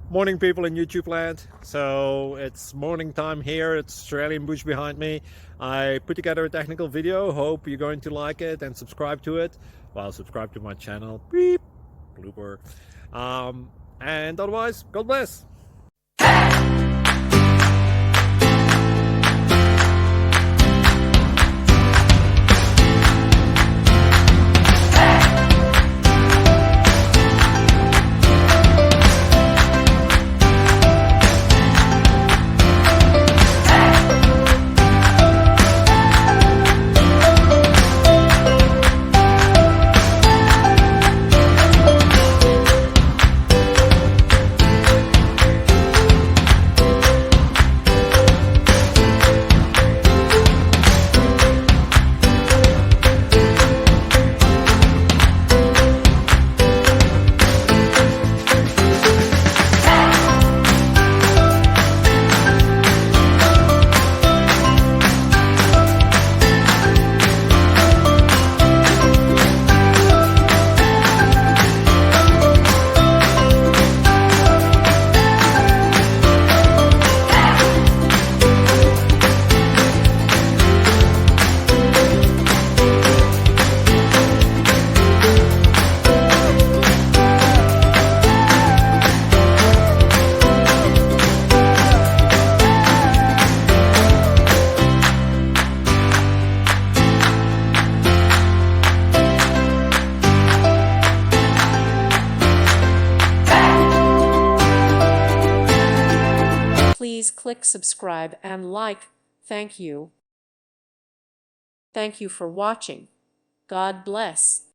Morning, people in YouTube land. So it's morning time here. It's Australian bush behind me. I put together a technical video. Hope you're going to like it and subscribe to it. Well, subscribe to my channel. Beep. Blooper. And otherwise, God bless. Please click subscribe and like. Thank you. Thank you for watching. God bless.